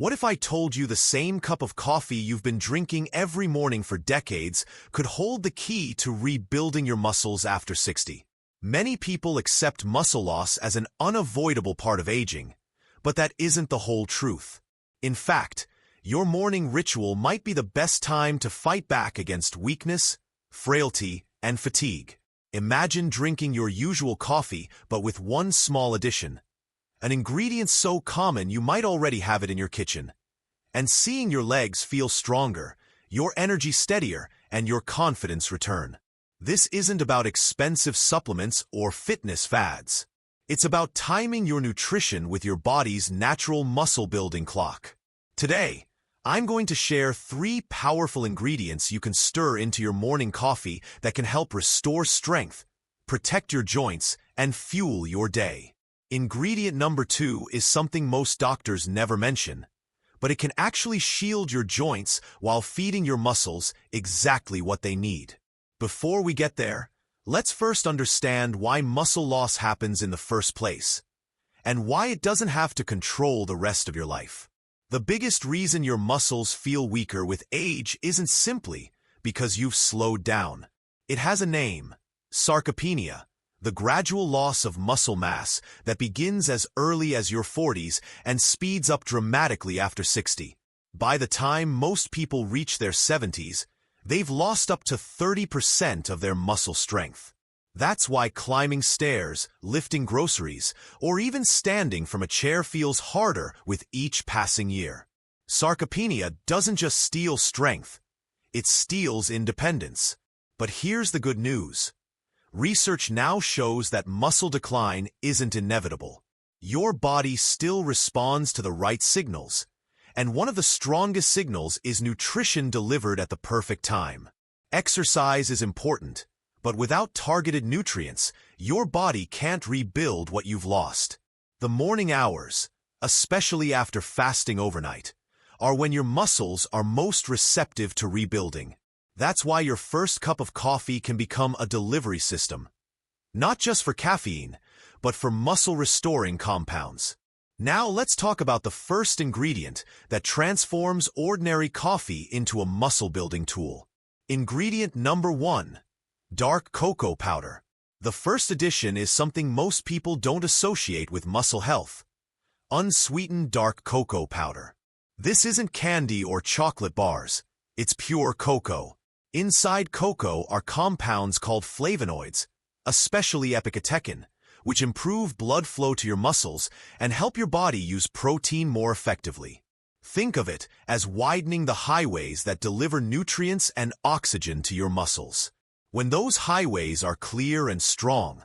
What if I told you the same cup of coffee you've been drinking every morning for decades could hold the key to rebuilding your muscles after 60? Many people accept muscle loss as an unavoidable part of aging, but that isn't the whole truth. In fact, your morning ritual might be the best time to fight back against weakness, frailty, and fatigue. Imagine drinking your usual coffee, but with one small addition. An ingredient so common you might already have it in your kitchen. And seeing your legs feel stronger, your energy steadier, and your confidence return. This isn't about expensive supplements or fitness fads. It's about timing your nutrition with your body's natural muscle-building clock. Today, I'm going to share 3 powerful ingredients you can stir into your morning coffee that can help restore strength, protect your joints, and fuel your day. Ingredient number 2 is something most doctors never mention, but it can actually shield your joints while feeding your muscles exactly what they need. Before we get there, let's first understand why muscle loss happens in the first place, and why it doesn't have to control the rest of your life. The biggest reason your muscles feel weaker with age isn't simply because you've slowed down. It has a name: sarcopenia, the gradual loss of muscle mass that begins as early as your 40s and speeds up dramatically after 60. By the time most people reach their 70s, they've lost up to 30% of their muscle strength. That's why climbing stairs, lifting groceries, or even standing from a chair feels harder with each passing year. Sarcopenia doesn't just steal strength, it steals independence. But here's the good news. Research now shows that muscle decline isn't inevitable. Your body still responds to the right signals, and one of the strongest signals is nutrition delivered at the perfect time. Exercise is important, but without targeted nutrients, your body can't rebuild what you've lost. The morning hours, especially after fasting overnight, are when your muscles are most receptive to rebuilding. That's why your first cup of coffee can become a delivery system, not just for caffeine, but for muscle-restoring compounds. Now let's talk about the first ingredient that transforms ordinary coffee into a muscle-building tool. Ingredient number 1. Dark cocoa powder. The first addition is something most people don't associate with muscle health: unsweetened dark cocoa powder. This isn't candy or chocolate bars. It's pure cocoa. Inside cocoa are compounds called flavonoids, especially epicatechin, which improve blood flow to your muscles and help your body use protein more effectively. Think of it as widening the highways that deliver nutrients and oxygen to your muscles. When those highways are clear and strong,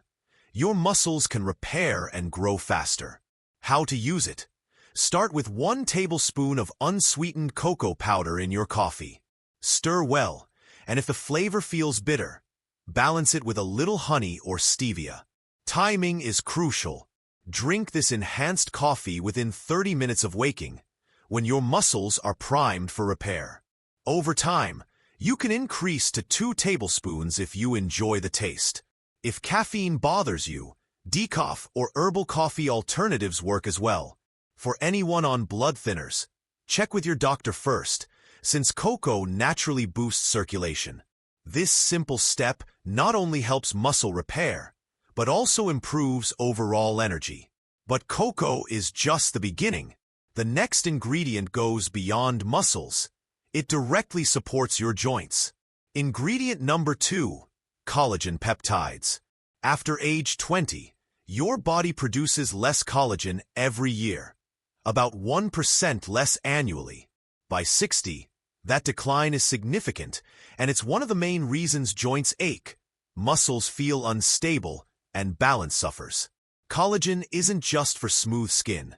your muscles can repair and grow faster. How to use it? Start with 1 tablespoon of unsweetened cocoa powder in your coffee. Stir well, and if the flavor feels bitter, balance it with a little honey or stevia. Timing is crucial. Drink this enhanced coffee within 30 minutes of waking, when your muscles are primed for repair. Over time, you can increase to 2 tablespoons if you enjoy the taste. If caffeine bothers you, decaf or herbal coffee alternatives work as well. For anyone on blood thinners, check with your doctor first, since cocoa naturally boosts circulation. This simple step not only helps muscle repair, but also improves overall energy. But cocoa is just the beginning. The next ingredient goes beyond muscles. It directly supports your joints. Ingredient number 2, collagen peptides. After age 20, your body produces less collagen every year, about 1% less annually. By 60, that decline is significant, and it's one of the main reasons joints ache, muscles feel unstable, and balance suffers. Collagen isn't just for smooth skin.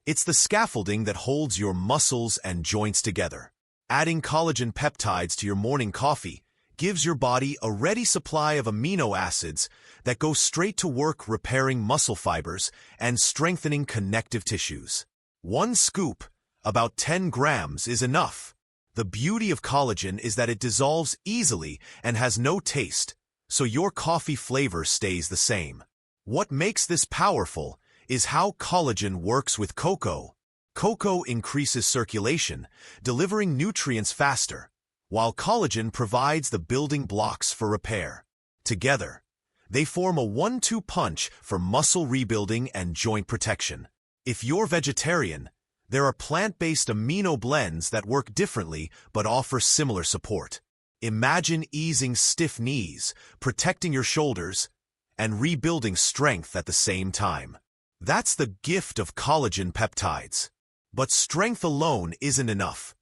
It's the scaffolding that holds your muscles and joints together. Adding collagen peptides to your morning coffee gives your body a ready supply of amino acids that go straight to work repairing muscle fibers and strengthening connective tissues. 1 scoop, about 10 grams, is enough. The beauty of collagen is that it dissolves easily and has no taste, so your coffee flavor stays the same. What makes this powerful is how collagen works with cocoa. Cocoa increases circulation, delivering nutrients faster, while collagen provides the building blocks for repair. Together, they form a 1-2 punch for muscle rebuilding and joint protection. If you're vegetarian, there are plant-based amino blends that work differently but offer similar support. Imagine easing stiff knees, protecting your shoulders, and rebuilding strength at the same time. That's the gift of collagen peptides. But strength alone isn't enough.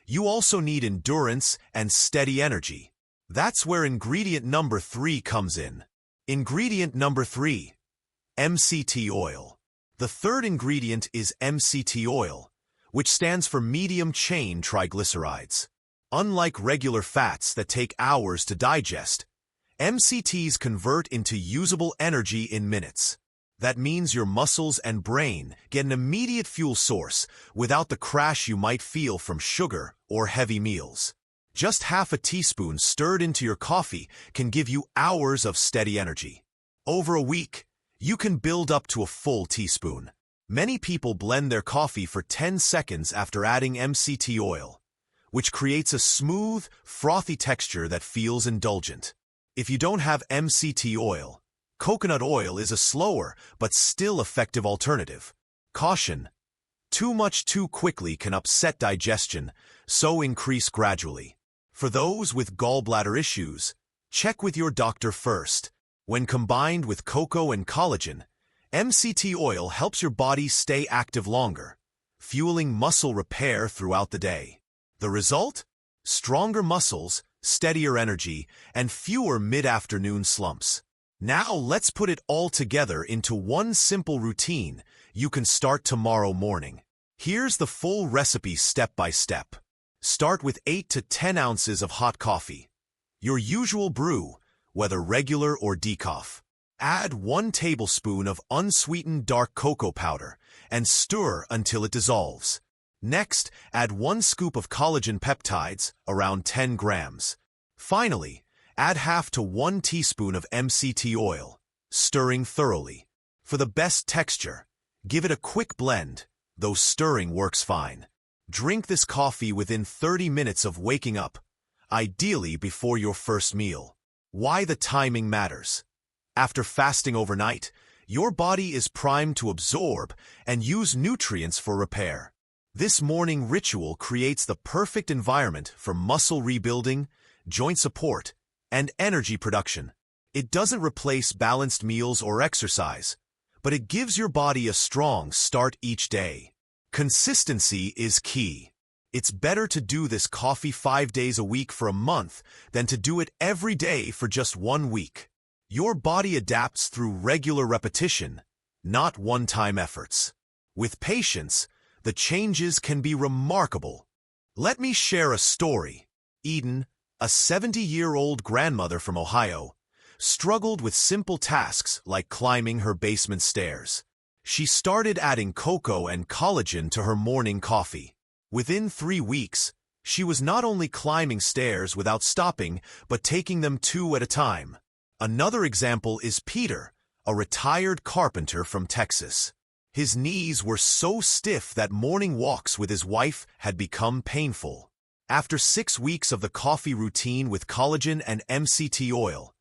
You also need endurance and steady energy. That's where ingredient number 3 comes in. Ingredient number 3, MCT oil. The third ingredient is MCT oil, which stands for medium-chain triglycerides. Unlike regular fats that take hours to digest, MCTs convert into usable energy in minutes. That means your muscles and brain get an immediate fuel source without the crash you might feel from sugar or heavy meals. Just half a teaspoon stirred into your coffee can give you hours of steady energy. Over a week, you can build up to a full teaspoon. Many people blend their coffee for 10 seconds after adding MCT oil, which creates a smooth, frothy texture that feels indulgent. If you don't have MCT oil, coconut oil is a slower but still effective alternative. Caution: too much too quickly can upset digestion, so increase gradually. For those with gallbladder issues, check with your doctor first. When combined with cocoa and collagen, MCT oil helps your body stay active longer, fueling muscle repair throughout the day. The result? Stronger muscles, steadier energy, and fewer mid-afternoon slumps. Now let's put it all together into one simple routine you can start tomorrow morning. Here's the full recipe step by step. Start with 8 to 10 ounces of hot coffee, your usual brew, whether regular or decaf. Add 1 tablespoon of unsweetened dark cocoa powder and stir until it dissolves. Next, add 1 scoop of collagen peptides, around 10 grams. Finally, add half to 1 teaspoon of MCT oil, stirring thoroughly. For the best texture, give it a quick blend, though stirring works fine. Drink this coffee within 30 minutes of waking up, ideally before your first meal. Why the timing matters. After fasting overnight, your body is primed to absorb and use nutrients for repair. This morning ritual creates the perfect environment for muscle rebuilding, joint support, and energy production. It doesn't replace balanced meals or exercise, but it gives your body a strong start each day. Consistency is key. It's better to do this coffee 5 days a week for a month than to do it every day for just 1 week. Your body adapts through regular repetition, not one-time efforts. With patience, the changes can be remarkable. Let me share a story. Eden, a 70-year-old grandmother from Ohio, struggled with simple tasks like climbing her basement stairs. She started adding cocoa and collagen to her morning coffee. Within 3 weeks, she was not only climbing stairs without stopping, but taking them 2 at a time. Another example is Peter, a retired carpenter from Texas. His knees were so stiff that morning walks with his wife had become painful. After 6 weeks of the coffee routine with collagen and MCT oil,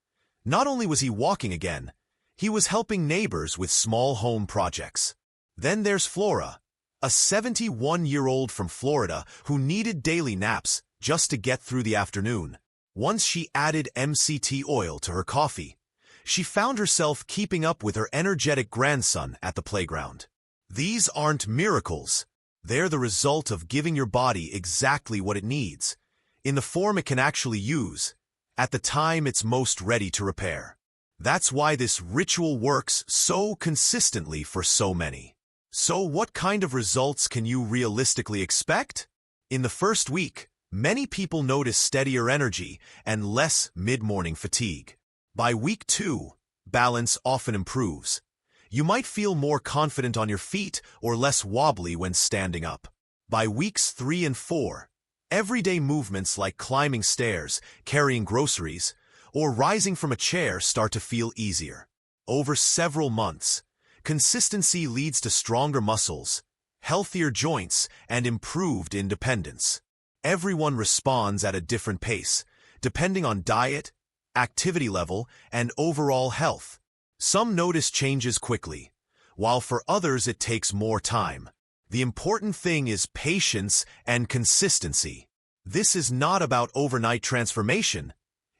not only was he walking again, he was helping neighbors with small home projects. Then there's Flora, a 71-year-old from Florida who needed daily naps just to get through the afternoon. Once she added MCT oil to her coffee, she found herself keeping up with her energetic grandson at the playground. These aren't miracles. They're the result of giving your body exactly what it needs, in the form it can actually use, at the time it's most ready to repair. That's why this ritual works so consistently for so many. So what kind of results can you realistically expect? In the first week, many people notice steadier energy and less mid-morning fatigue. By week 2, balance often improves. You might feel more confident on your feet or less wobbly when standing up. By weeks 3 and 4, everyday movements like climbing stairs, carrying groceries, or rising from a chair start to feel easier. Over several months, consistency leads to stronger muscles, healthier joints, and improved independence. Everyone responds at a different pace, depending on diet, activity level, and overall health. Some notice changes quickly, while for others it takes more time. The important thing is patience and consistency. This is not about overnight transformation.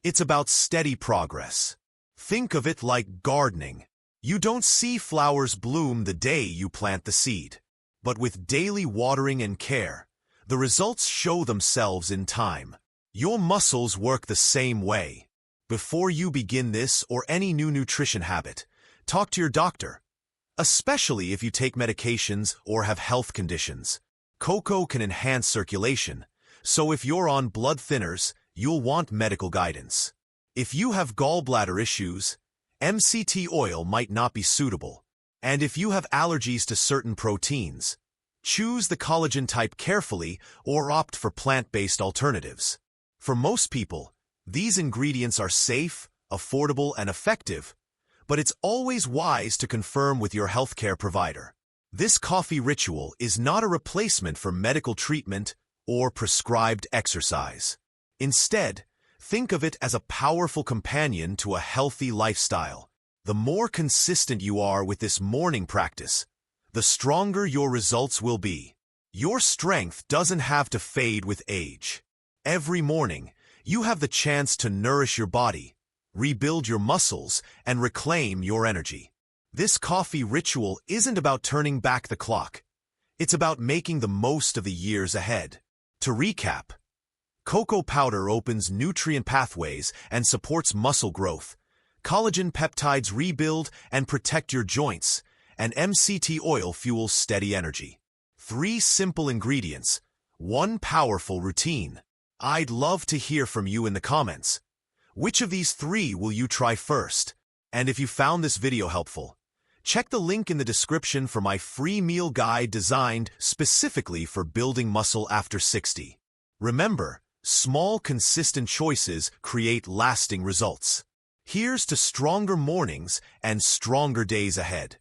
It's about steady progress. Think of it like gardening. You don't see flowers bloom the day you plant the seed. But with daily watering and care, the results show themselves in time. Your muscles work the same way. Before you begin this or any new nutrition habit, talk to your doctor, especially if you take medications or have health conditions. Cocoa can enhance circulation, so if you're on blood thinners, you'll want medical guidance. If you have gallbladder issues, MCT oil might not be suitable. And if you have allergies to certain proteins, choose the collagen type carefully or opt for plant-based alternatives. For most people, these ingredients are safe, affordable, and effective, but it's always wise to confirm with your healthcare provider. This coffee ritual is not a replacement for medical treatment or prescribed exercise. Instead, think of it as a powerful companion to a healthy lifestyle. The more consistent you are with this morning practice, the stronger your results will be. Your strength doesn't have to fade with age. Every morning, you have the chance to nourish your body, rebuild your muscles, and reclaim your energy. This coffee ritual isn't about turning back the clock. It's about making the most of the years ahead. To recap, cocoa powder opens nutrient pathways and supports muscle growth. Collagen peptides rebuild and protect your joints, and MCT oil fuels steady energy. 3 simple ingredients, 1 powerful routine. I'd love to hear from you in the comments. Which of these 3 will you try first? And if you found this video helpful, check the link in the description for my free meal guide designed specifically for building muscle after 60. Remember, small, consistent choices create lasting results. Here's to stronger mornings and stronger days ahead.